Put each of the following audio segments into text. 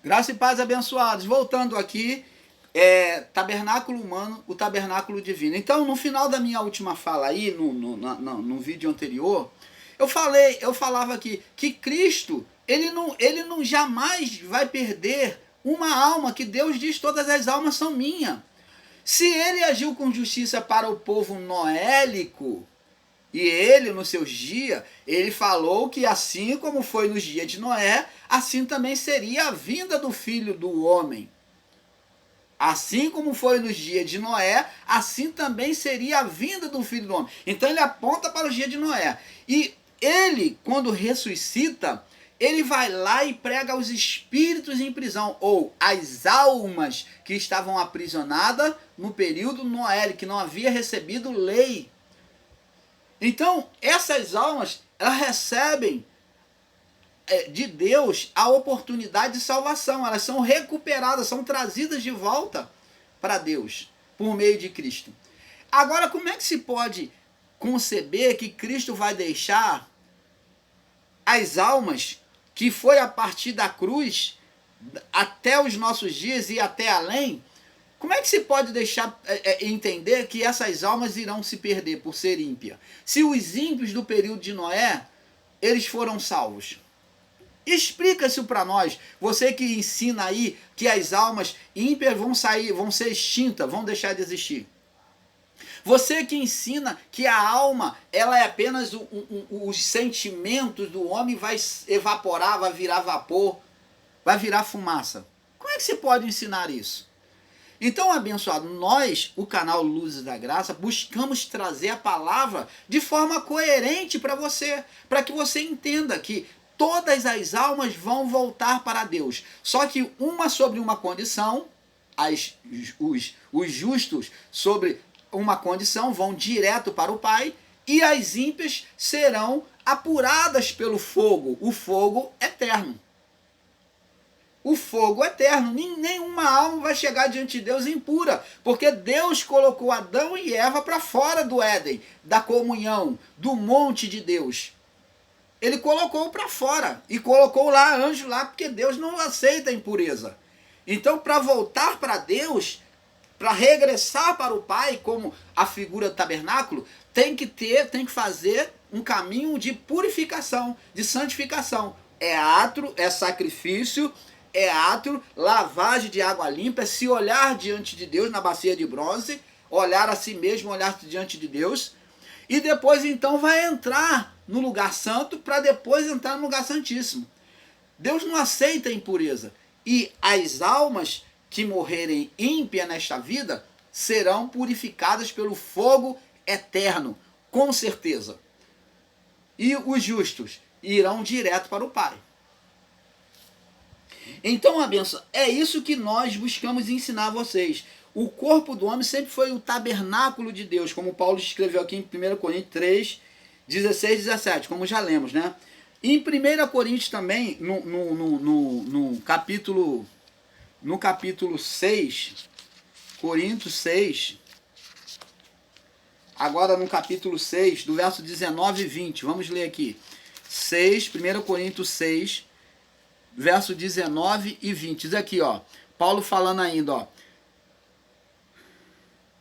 Graça e paz, abençoados. Voltando aqui, tabernáculo humano, o tabernáculo divino. Então, no final da minha última fala aí, no vídeo anterior, eu falava aqui que Cristo, ele não jamais vai perder uma alma, que Deus diz: todas as almas são minhas. Se ele agiu com justiça para o povo noélico, e ele, nos seus dias, ele falou que assim como foi nos dias de Noé, assim também seria a vinda do Filho do Homem. Assim como foi nos dias de Noé, assim também seria a vinda do Filho do Homem. Então ele aponta para os dias de Noé. E ele, quando ressuscita, ele vai lá e prega aos espíritos em prisão, ou as almas que estavam aprisionadas no período Noé, que não havia recebido lei. Então, essas almas, elas recebem de Deus a oportunidade de salvação. Elas são recuperadas, são trazidas de volta para Deus, por meio de Cristo. Agora, como é que se pode conceber que Cristo vai deixar as almas, que foi a partir da cruz até os nossos dias e até além? Como é que se pode deixar entender que essas almas irão se perder por ser ímpia? Se os ímpios do período de Noé, eles foram salvos. Explica isso para nós. Você que ensina aí que as almas ímpias vão ser extintas, vão deixar de existir. Você que ensina que a alma, ela é apenas os sentimentos do homem, vai evaporar, vai virar vapor, vai virar fumaça. Como é que se pode ensinar isso? Então, abençoado, nós, o canal Luzes da Graça, buscamos trazer a palavra de forma coerente para você, para que você entenda que todas as almas vão voltar para Deus. Só que uma sobre uma condição, os justos sobre uma condição vão direto para o Pai, e as ímpias serão apuradas pelo fogo, o fogo eterno. O fogo eterno. Nenhuma alma vai chegar diante de Deus impura, porque Deus colocou Adão e Eva para fora do Éden, da comunhão, do monte de Deus. Ele colocou para fora e colocou lá anjo lá, porque Deus não aceita a impureza. Então, para voltar para Deus, para regressar para o Pai, como a figura do tabernáculo, tem que fazer um caminho de purificação, de santificação. É átrio, é sacrifício, é átrio, lavagem de água limpa, é se olhar diante de Deus na bacia de bronze, olhar a si mesmo, olhar diante de Deus, e depois então vai entrar no lugar santo, para depois entrar no lugar santíssimo. Deus não aceita a impureza, e as almas que morrerem ímpias nesta vida serão purificadas pelo fogo eterno, com certeza. E os justos irão direto para o Pai. Então, a benção, é isso que nós buscamos ensinar a vocês. O corpo do homem sempre foi o tabernáculo de Deus, como Paulo escreveu aqui em 1 Coríntios 3, 16 e 17, como já lemos, né? Em 1 Coríntios também, no capítulo 6, Coríntios 6, agora no capítulo 6, do verso 19 e 20, vamos ler aqui. 1 Coríntios 6, verso 19 e 20, diz aqui, ó, Paulo falando ainda, ó.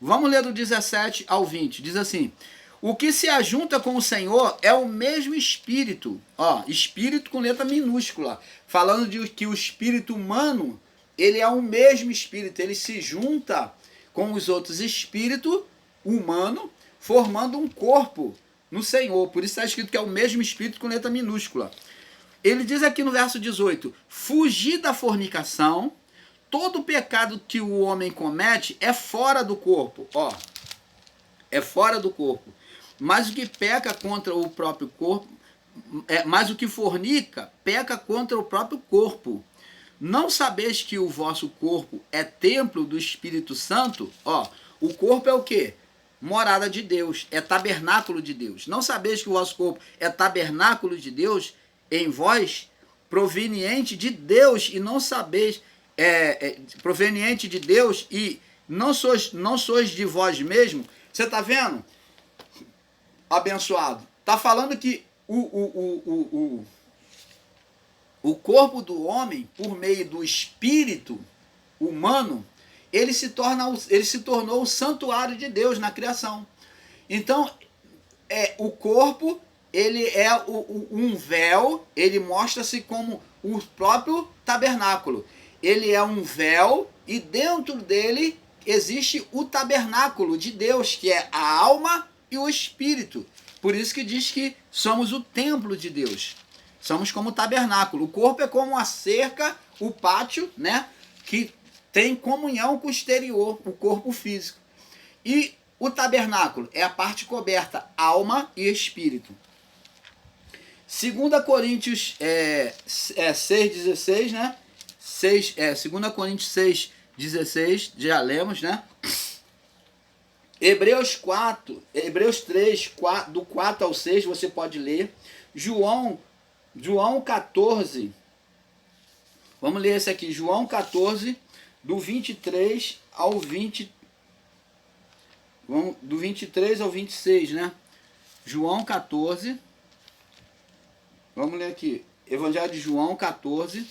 Vamos ler do 17 ao 20, diz assim: o que se ajunta com o Senhor é o mesmo Espírito, ó, Espírito com letra minúscula, falando de que o espírito humano, ele é o mesmo Espírito, ele se junta com os outros espíritos humanos, formando um corpo no Senhor, por isso está escrito que é o mesmo Espírito com letra minúscula. Ele diz aqui no verso 18, fugir da fornicação. Todo pecado que o homem comete é fora do corpo, ó, é fora do corpo. Mas o que peca contra o próprio corpo, mas o que fornica, peca contra o próprio corpo. Não sabeis que o vosso corpo é templo do Espírito Santo? Ó, o corpo é o quê? Morada de Deus, é tabernáculo de Deus. Não sabeis que o vosso corpo é tabernáculo de Deus em vós, proveniente de Deus, e não sabeis... proveniente de Deus e não sois de vós mesmo. Você está vendo? Abençoado. Está falando que o corpo do homem, por meio do espírito humano, ele se tornou o santuário de Deus na criação. Então, o corpo, ele é um véu, ele mostra-se como o próprio tabernáculo. Ele é um véu e dentro dele existe o tabernáculo de Deus, que é a alma e o espírito. Por isso que diz que somos o templo de Deus. Somos como o tabernáculo. O corpo é como a cerca, o pátio, né, que tem comunhão com o exterior, o corpo físico. E o tabernáculo é a parte coberta, alma e espírito. 2 Coríntios 6,16, né? 2 Coríntios 6,16, já lemos, né? Hebreus 3, do 4 ao 6, você pode ler. João 14, vamos ler esse aqui, João 14, do 23 ao 20, do 23 ao 26, né? João 14, vamos ler aqui, Evangelho de João 14,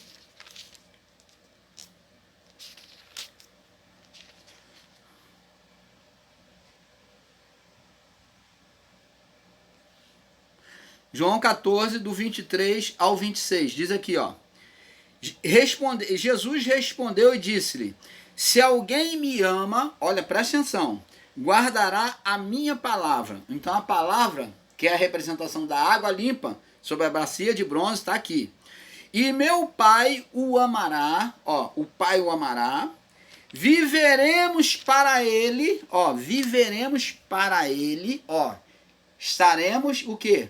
João 14, do 23 ao 26, diz aqui, ó. Jesus respondeu e disse-lhe: se alguém me ama, olha, presta atenção, guardará a minha palavra. Então a palavra, que é a representação da água limpa sobre a bacia de bronze, está aqui. E meu Pai o amará, ó, o Pai o amará, viveremos para ele, ó, viveremos para ele, ó, estaremos o quê?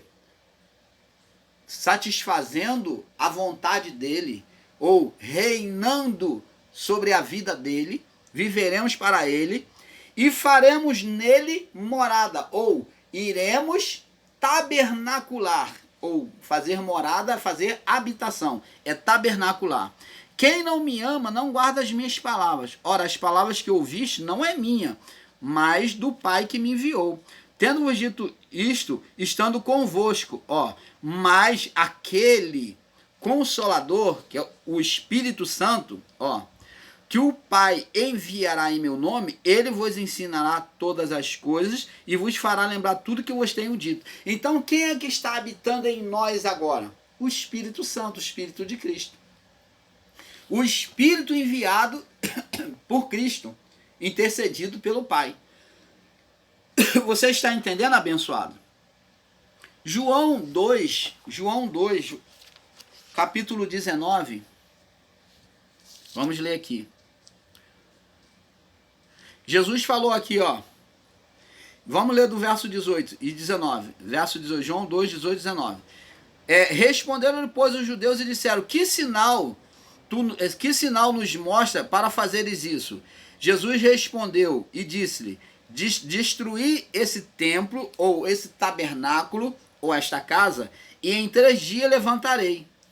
Satisfazendo a vontade dele, ou reinando sobre a vida dele, viveremos para ele, e faremos nele morada, ou iremos tabernacular, ou fazer morada, fazer habitação, é tabernacular. Quem não me ama não guarda as minhas palavras. Ora, as palavras que ouviste não é minha, mas do Pai que me enviou. Tendo-vos dito isto, estando convosco, ó, mas aquele Consolador, que é o Espírito Santo, ó, que o Pai enviará em meu nome, ele vos ensinará todas as coisas e vos fará lembrar tudo que eu vos tenho dito. Então, quem é que está habitando em nós agora? O Espírito Santo, o Espírito de Cristo. O Espírito enviado por Cristo, intercedido pelo Pai. Você está entendendo, abençoado? João 2, capítulo 19. Vamos ler aqui. Jesus falou aqui, ó. Vamos ler do verso 18 e 19. Verso 18, João 2, 18 e 19. Responderam, pois, os judeus e disseram: que sinal nos mostra para fazeres isso? Jesus respondeu e disse-lhe: destruir esse templo, ou esse tabernáculo, ou esta casa, e em 3 dias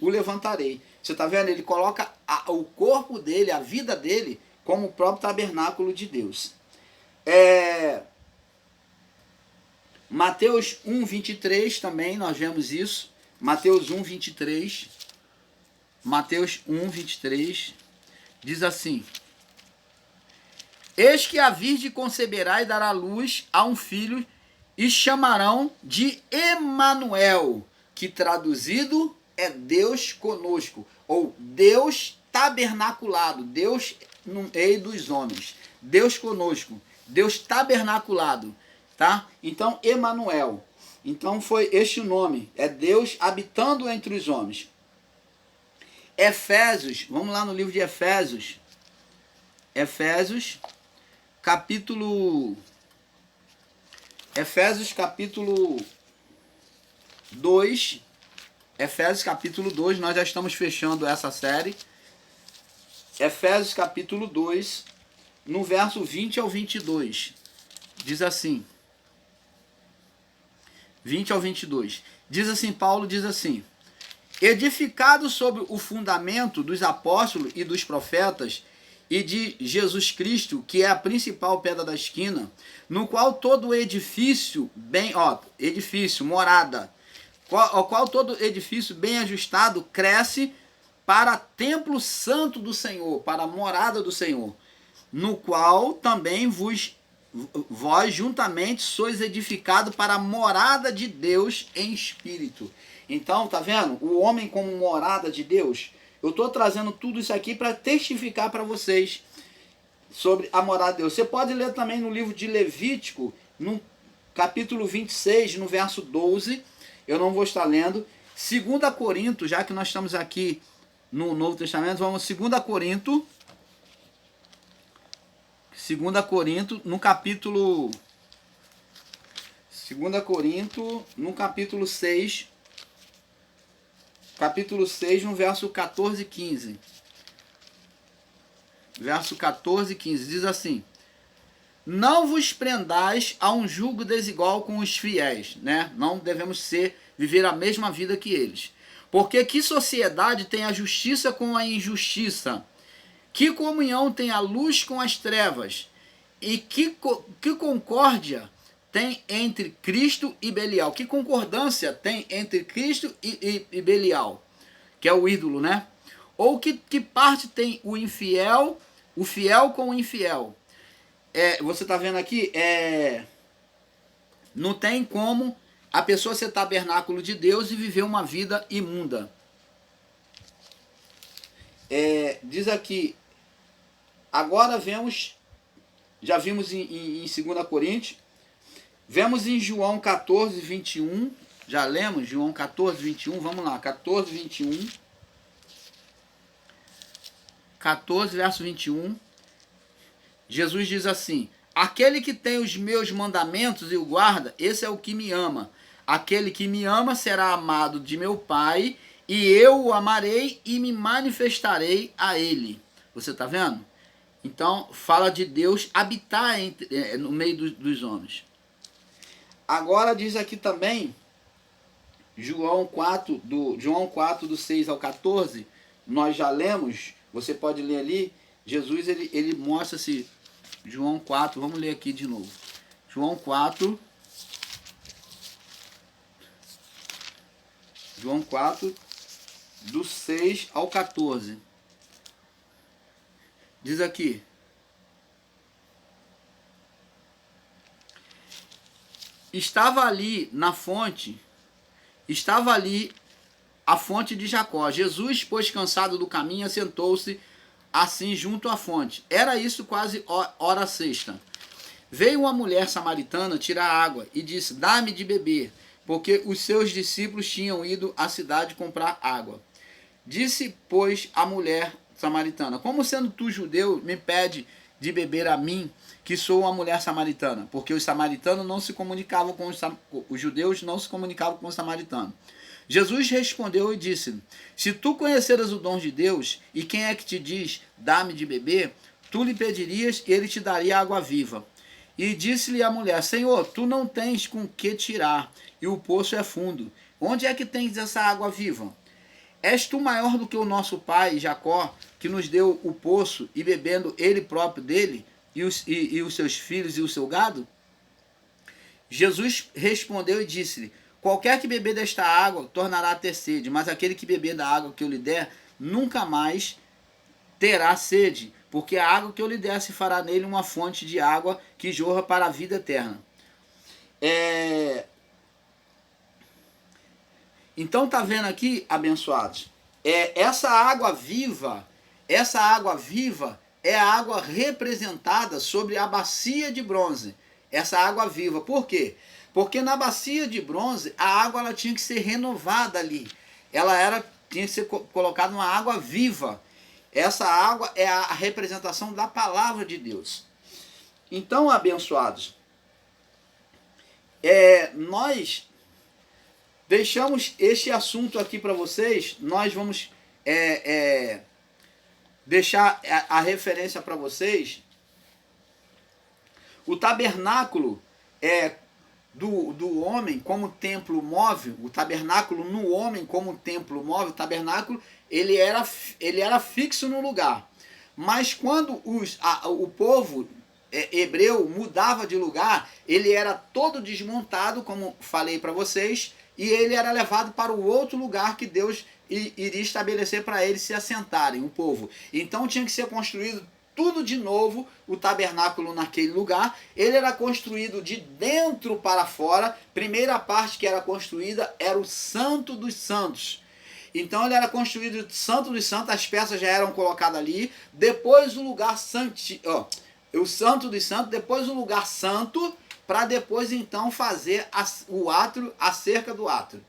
o levantarei. Você está vendo? Ele coloca o corpo dele, a vida dele, como o próprio tabernáculo de Deus. Mateus 1, 23 também, nós vemos isso. Mateus 1, 23. Mateus 1, 23. Diz assim: eis que a virgem conceberá e dará luz a um filho, e chamarão de Emanuel, que traduzido é Deus conosco, ou Deus tabernaculado, Deus no meio dos homens, Deus conosco, Deus tabernaculado, tá? Então, Emanuel. Então foi este o nome, é Deus habitando entre os homens. Efésios, vamos lá no livro de Efésios. Efésios capítulo 2. Efésios capítulo 2, nós já estamos fechando essa série. Efésios capítulo 2, no verso 20 ao 22. Diz assim. 20 ao 22. Diz assim, Paulo diz assim: edificado sobre o fundamento dos apóstolos e dos profetas, e de Jesus Cristo, que é a principal pedra da esquina, no qual todo edifício, morada, ao qual todo edifício bem ajustado cresce para templo santo do Senhor, para a morada do Senhor, no qual também vós juntamente sois edificado para a morada de Deus em espírito. Então, tá vendo? O homem como morada de Deus. Eu estou trazendo tudo isso aqui para testificar para vocês sobre a morada de Deus. Você pode ler também no livro de Levítico, no capítulo 26, no verso 12. Eu não vou estar lendo. 2 Coríntios, já que nós estamos aqui no Novo Testamento, vamos 2 Coríntios. 2 Coríntios, no capítulo... 2 Coríntios, no capítulo 6... Capítulo 6, no verso 14 e 15. Verso 14 e 15. Diz assim: não vos prendais a um jugo desigual com os fiéis, né? Não devemos viver a mesma vida que eles. Porque que sociedade tem a justiça com a injustiça? Que comunhão tem a luz com as trevas? E que concórdia tem entre Cristo e Belial? Que concordância tem entre Cristo e Belial? Que é o ídolo, né? Ou que parte tem o infiel, o fiel com o infiel? Você está vendo aqui? Não tem como a pessoa ser tabernáculo de Deus e viver uma vida imunda. Diz aqui, agora vemos, já vimos em 2 Coríntios, vemos em João 14, 21, já lemos João 14, 21, vamos lá, 14, 21, 14, verso 21, Jesus diz assim: aquele que tem os meus mandamentos e o guarda, esse é o que me ama. Aquele que me ama será amado de meu Pai, e eu o amarei e me manifestarei a ele. Você está vendo? Então, fala de Deus habitar no meio dos homens. Agora diz aqui também, João 4, do 6 ao 14, nós já lemos, você pode ler ali, Jesus ele mostra-se, João 4, vamos ler aqui de novo. João 4, do 6 ao 14. Diz aqui: estava ali na fonte, a fonte de Jacó. Jesus, pois cansado do caminho, assentou-se assim junto à fonte. Era isso quase hora sexta. Veio uma mulher samaritana tirar água e disse: dá-me de beber, porque os seus discípulos tinham ido à cidade comprar água. Disse, pois, a mulher samaritana: como sendo tu judeu, me pede de beber a mim, que sou uma mulher samaritana? Porque os samaritanos não se comunicavam com os judeus, não se comunicavam com os samaritanos. Jesus respondeu e disse: se tu conheceras o dom de Deus, e quem é que te diz, dá-me de beber, tu lhe pedirias e ele te daria água viva. E disse-lhe a mulher: Senhor, tu não tens com que tirar, e o poço é fundo. Onde é que tens essa água viva? És tu maior do que o nosso pai Jacó, que nos deu o poço, e bebendo ele próprio dele, e os seus filhos e o seu gado? Jesus respondeu e disse-lhe: qualquer que beber desta água tornará a ter sede, mas aquele que beber da água que eu lhe der, nunca mais terá sede, porque a água que eu lhe der se fará nele uma fonte de água que jorra para a vida eterna. Então tá vendo aqui, abençoados? Essa água viva é a água representada sobre a bacia de bronze. Essa água viva. Por quê? Porque na bacia de bronze, a água ela tinha que ser renovada ali. Tinha que ser colocada uma água viva. Essa água é a representação da palavra de Deus. Então, abençoados, nós deixamos este assunto aqui para vocês. Nós vamos deixar a referência para vocês. O tabernáculo do homem como templo móvel, o tabernáculo no homem como templo móvel, o tabernáculo ele era fixo no lugar. Mas quando o povo hebreu mudava de lugar, ele era todo desmontado, como falei para vocês, e ele era levado para o outro lugar que Deus iria estabelecer para eles se assentarem, o povo. Então tinha que ser construído tudo de novo, o tabernáculo naquele lugar. Ele era construído de dentro para fora. Primeira parte que era construída era o Santo dos Santos. Então ele era construído de Santo dos Santos, as peças já eram colocadas ali. Depois o lugar o Santo dos Santos, depois o lugar santo, para depois então fazer o átrio, a cerca do átrio.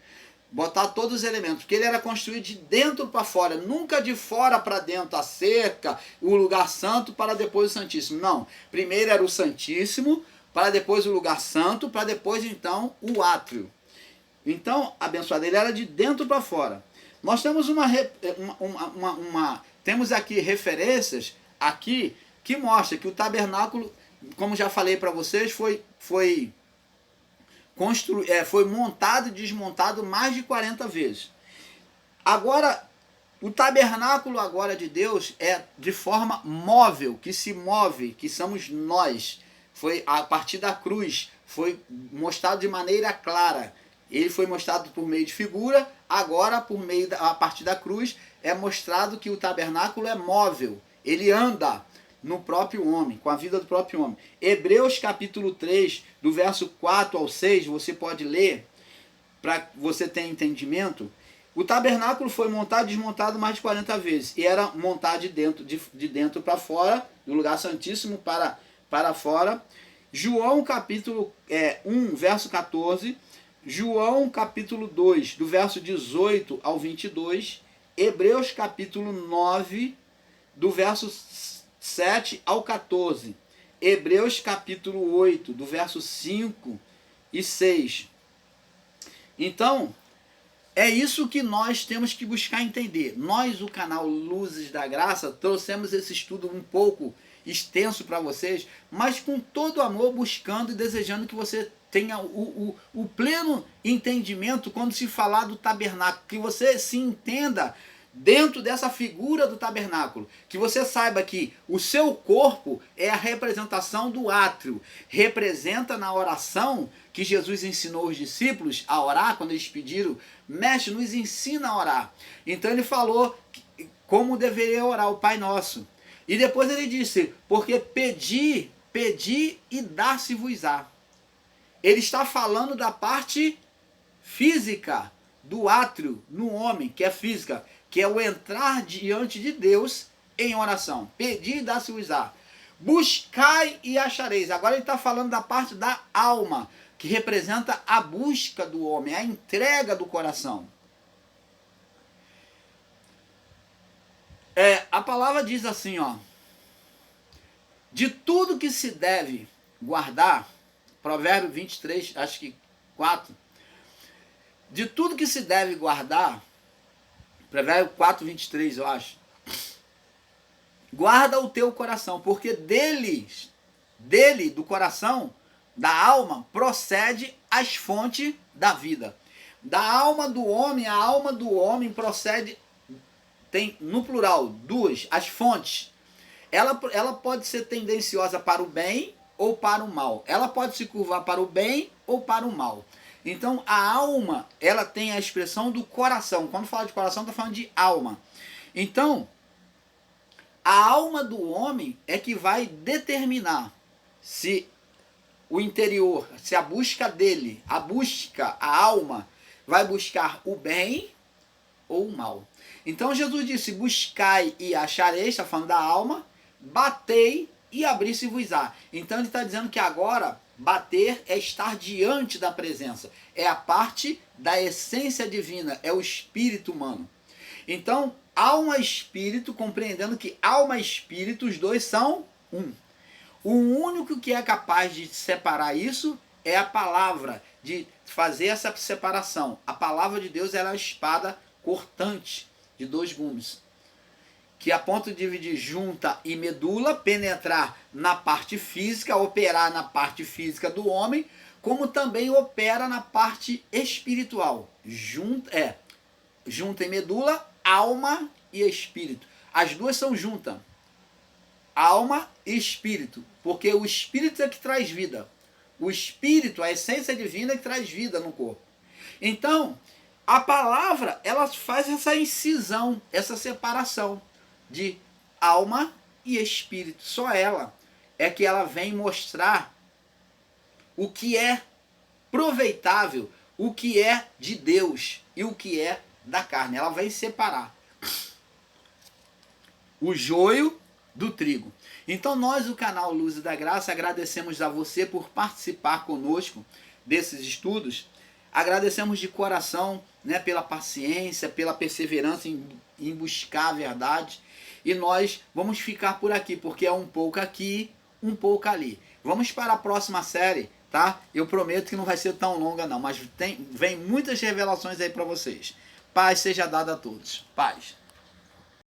Botar todos os elementos, porque ele era construído de dentro para fora, nunca de fora para dentro, a cerca, o lugar santo, para depois o Santíssimo. Não, primeiro era o Santíssimo, para depois o lugar santo, para depois então o átrio. Então, abençoado, ele era de dentro para fora. Nós temos temos aqui referências aqui que mostra que o tabernáculo, como já falei para vocês, foi montado e desmontado mais de 40 vezes. Agora, o tabernáculo agora de Deus é de forma móvel, que se move, que somos nós. Foi a partir da cruz, foi mostrado de maneira clara. Ele foi mostrado por meio de figura, agora a partir da cruz é mostrado que o tabernáculo é móvel, ele anda no próprio homem, com a vida do próprio homem. Hebreus capítulo 3, do verso 4 ao 6, você pode ler, para você ter entendimento. O tabernáculo foi montado e desmontado mais de 40 vezes, e era montado de dentro para fora, do lugar santíssimo para fora. João capítulo 1, verso 14, João capítulo 2, do verso 18 ao 22, Hebreus capítulo 9, do verso 7 ao 14, Hebreus capítulo 8, do verso 5 e 6. Então, é isso que nós temos que buscar entender. Nós, o canal Luzes da Graça, trouxemos esse estudo um pouco extenso para vocês, mas com todo amor, buscando e desejando que você tenha o pleno entendimento quando se falar do tabernáculo, que você se entenda dentro dessa figura do tabernáculo, que você saiba que o seu corpo é a representação do átrio, representa na oração que Jesus ensinou os discípulos a orar, quando eles pediram, mestre, nos ensina a orar. Então ele falou como deveria orar o Pai Nosso. E depois ele disse, porque pedi e dar-se-vos-á. Ele está falando da parte física do átrio no homem, que é física, que é o entrar diante de Deus em oração. Pedi e dar-se-vos-á. Buscai e achareis. Agora ele está falando da parte da alma, que representa a busca do homem, a entrega do coração. A palavra diz assim, de tudo que se deve guardar, Provérbio 23, acho que 4, de tudo que se deve guardar, Provérbio 4, 23, eu acho, guarda o teu coração, porque dele, do coração, da alma, procede as fontes da vida. Da alma do homem, a alma do homem procede, tem no plural, duas, as fontes. Ela pode ser tendenciosa para o bem ou para o mal. Ela pode se curvar para o bem ou para o mal. Então a alma, ela tem a expressão do coração. Quando fala de coração, está falando de alma. Então, a alma do homem é que vai determinar se o interior, se a busca dele, a alma, vai buscar o bem ou o mal. Então Jesus disse, buscai e achareis, está falando da alma, batei e abri-se-vos-á. Então ele está dizendo que agora bater é estar diante da presença. É a parte da essência divina, é o espírito humano. Então, alma e espírito, compreendendo que alma e espírito, os dois são um. O único que é capaz de separar isso é a palavra, de fazer essa separação. A palavra de Deus é a espada cortante de dois gumes, que a ponto de dividir junta e medula, penetrar na parte física, operar na parte física do homem, como também opera na parte espiritual. Junta e medula, alma e espírito. As duas são juntas. Alma e espírito. Porque o espírito é que traz vida. O espírito, a essência divina, é que traz vida no corpo. Então, a palavra, ela faz essa incisão, essa separação de alma e espírito. Só ela é que ela vem mostrar o que é proveitável, o que é de Deus e o que é da carne. Ela vai separar o joio do trigo. Então nós, o canal Luz da Graça, agradecemos a você por participar conosco desses estudos. Agradecemos de coração, né, pela paciência, pela perseverança em buscar a verdade. E nós vamos ficar por aqui, porque é um pouco aqui, um pouco ali. Vamos para a próxima série, tá? Eu prometo que não vai ser tão longa não, mas vem muitas revelações aí para vocês. Paz seja dada a todos. Paz.